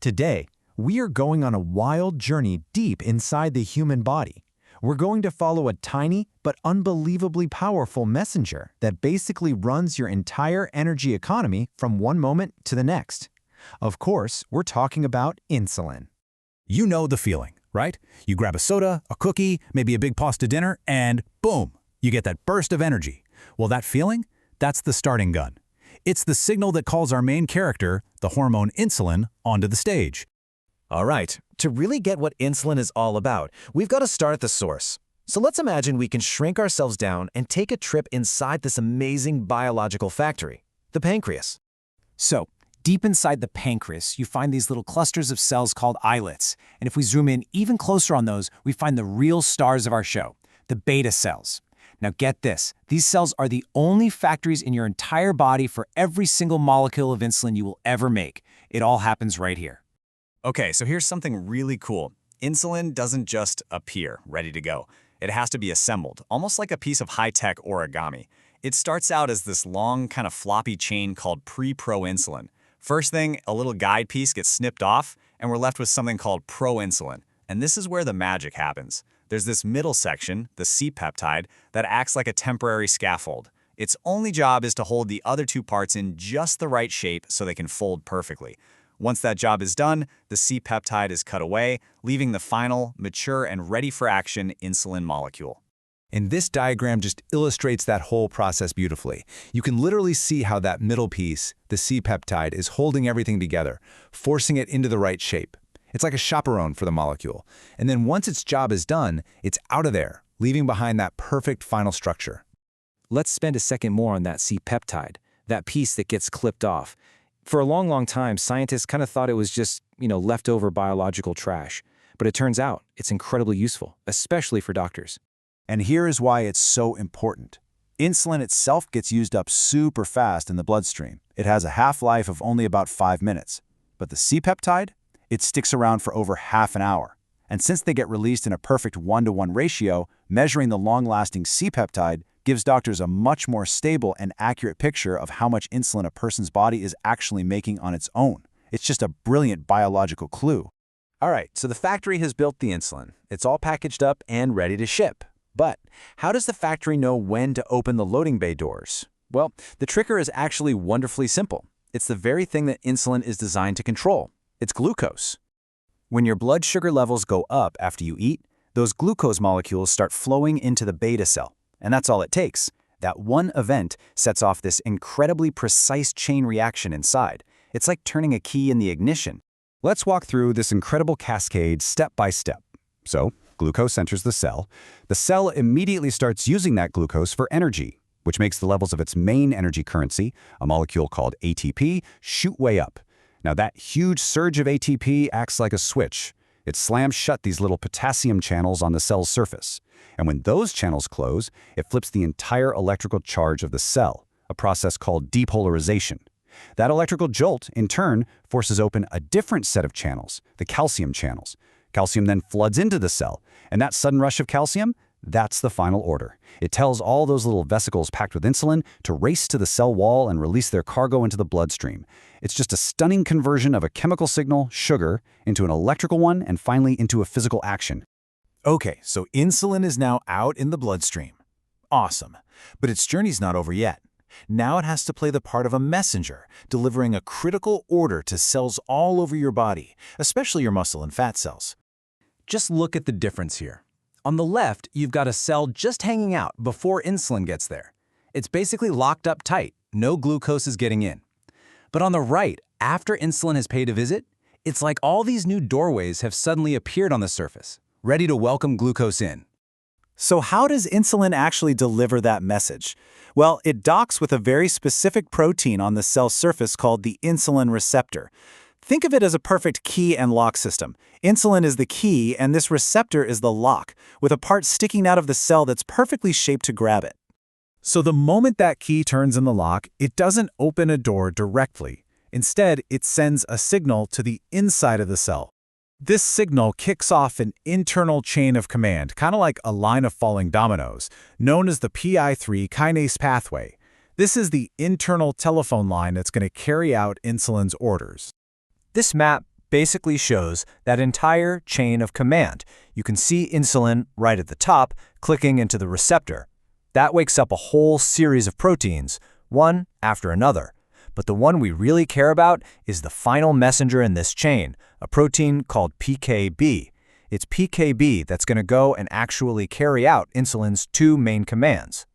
Today, we are going on a wild journey deep inside the human body. We're going to follow a tiny but unbelievably powerful messenger that basically runs your entire energy economy from one moment to the next. Of course, we're talking about insulin. You know the feeling, right? You grab a soda, a cookie, maybe a big pasta dinner, and boom, you get that burst of energy. Well, that feeling, that's the starting gun. It's the signal that calls our main character, the hormone insulin, onto the stage. All right, to really get what insulin is all about, we've got to start at the source. So let's imagine we can shrink ourselves down and take a trip inside this amazing biological factory, the pancreas. So, deep inside the pancreas, you find these little clusters of cells called islets. And if we zoom in even closer on those, we find the real stars of our show, the beta cells. Now get this, these cells are the only factories in your entire body for every single molecule of insulin you will ever make. It all happens right here. Okay, so here's something really cool. Insulin doesn't just appear ready to go. It has to be assembled, almost like a piece of high-tech origami. It starts out as this long, kind of floppy chain called pre-proinsulin. First thing, a little guide piece gets snipped off, and we're left with something called proinsulin. And this is where the magic happens. There's this middle section, the C-peptide, that acts like a temporary scaffold. Its only job is to hold the other two parts in just the right shape so they can fold perfectly. Once that job is done, the C-peptide is cut away, leaving the final, mature, and ready-for-action insulin molecule. And this diagram just illustrates that whole process beautifully. You can literally see how that middle piece, the C-peptide, is holding everything together, forcing it into the right shape. It's like a chaperone for the molecule. And then once its job is done, it's out of there, leaving behind that perfect final structure. Let's spend a second more on that C-peptide, that piece that gets clipped off. For a long time, scientists kind of thought it was just, leftover biological trash. But it turns out it's incredibly useful, especially for doctors. And here is why it's so important. Insulin itself gets used up super fast in the bloodstream. It has a half-life of only about 5 minutes. But the C-peptide? It sticks around for over half an hour. And since they get released in a perfect 1-to-1 ratio, measuring the long-lasting C-peptide gives doctors a much more stable and accurate picture of how much insulin a person's body is actually making on its own. It's just a brilliant biological clue. All right, so the factory has built the insulin. It's all packaged up and ready to ship. But how does the factory know when to open the loading bay doors? Well, the trigger is actually wonderfully simple. It's the very thing that insulin is designed to control. It's glucose. When your blood sugar levels go up after you eat, those glucose molecules start flowing into the beta cell. And that's all it takes. That one event sets off this incredibly precise chain reaction inside. It's like turning a key in the ignition. Let's walk through this incredible cascade step by step. So, glucose enters the cell. The cell immediately starts using that glucose for energy, which makes the levels of its main energy currency, a molecule called ATP, shoot way up. Now that huge surge of ATP acts like a switch. It slams shut these little potassium channels on the cell's surface. And when those channels close, it flips the entire electrical charge of the cell, a process called depolarization. That electrical jolt, in turn, forces open a different set of channels, the calcium channels. Calcium then floods into the cell, and that sudden rush of calcium, that's the final order. It tells all those little vesicles packed with insulin to race to the cell wall and release their cargo into the bloodstream. It's just a stunning conversion of a chemical signal, sugar, into an electrical one and finally into a physical action. Okay, so insulin is now out in the bloodstream. Awesome. But its journey's not over yet. Now it has to play the part of a messenger, delivering a critical order to cells all over your body, especially your muscle and fat cells. Just look at the difference here. On the left, you've got a cell just hanging out before insulin gets there. It's basically locked up tight. No glucose is getting in. But on the right, after insulin has paid a visit, it's like all these new doorways have suddenly appeared on the surface, ready to welcome glucose in. So how does insulin actually deliver that message? Well, it docks with a very specific protein on the cell surface called the insulin receptor. Think of it as a perfect key and lock system. Insulin is the key, and this receptor is the lock, with a part sticking out of the cell that's perfectly shaped to grab it. So the moment that key turns in the lock, it doesn't open a door directly. Instead, it sends a signal to the inside of the cell. This signal kicks off an internal chain of command, kind of like a line of falling dominoes, known as the PI3 kinase pathway. This is the internal telephone line that's going to carry out insulin's orders. This map basically shows that entire chain of command. You can see insulin right at the top, clicking into the receptor. That wakes up a whole series of proteins, one after another. But the one we really care about is the final messenger in this chain, a protein called PKB. It's PKB that's going to go and actually carry out insulin's two main commands.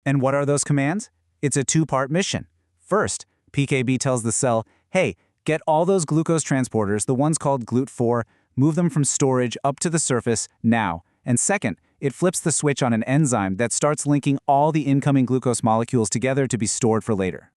And what are those commands? It's a two-part mission. First, PKB tells the cell, hey, get all those glucose transporters, the ones called GLUT4, move them from storage up to the surface now. And second, it flips the switch on an enzyme that starts linking all the incoming glucose molecules together to be stored for later.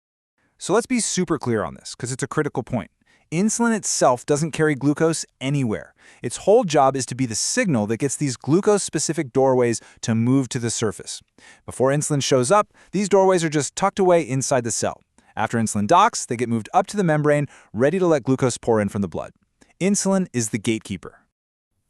So let's be super clear on this, because it's a critical point. Insulin itself doesn't carry glucose anywhere. Its whole job is to be the signal that gets these glucose-specific doorways to move to the surface. Before insulin shows up, these doorways are just tucked away inside the cell. After insulin docks, they get moved up to the membrane, ready to let glucose pour in from the blood. Insulin is the gatekeeper.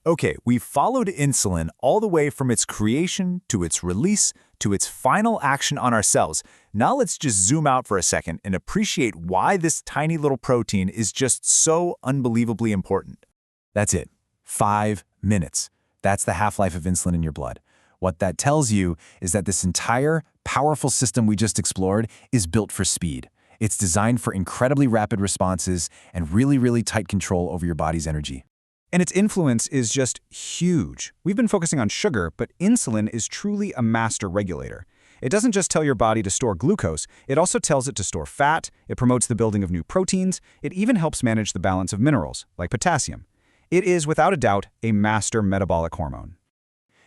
Okay, we've followed insulin all the way from its creation to its release to its final action on our cells. Now let's just zoom out for a second and appreciate why this tiny little protein is just so unbelievably important. That's it. 5 minutes. That's the half-life of insulin in your blood. What that tells you is that this entire powerful system we just explored is built for speed. It's designed for incredibly rapid responses and really tight control over your body's energy. And its influence is just huge. We've been focusing on sugar, but insulin is truly a master regulator. It doesn't just tell your body to store glucose, it also tells it to store fat, it promotes the building of new proteins, it even helps manage the balance of minerals, like potassium. It is, without a doubt, a master metabolic hormone.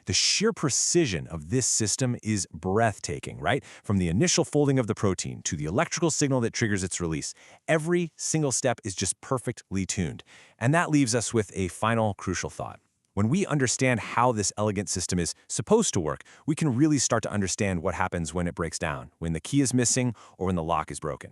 The sheer precision of this system is breathtaking, right? From the initial folding of the protein to the electrical signal that triggers its release, every single step is just perfectly tuned. And that leaves us with a final crucial thought. When we understand how this elegant system is supposed to work, we can really start to understand what happens when it breaks down, when the key is missing, or when the lock is broken.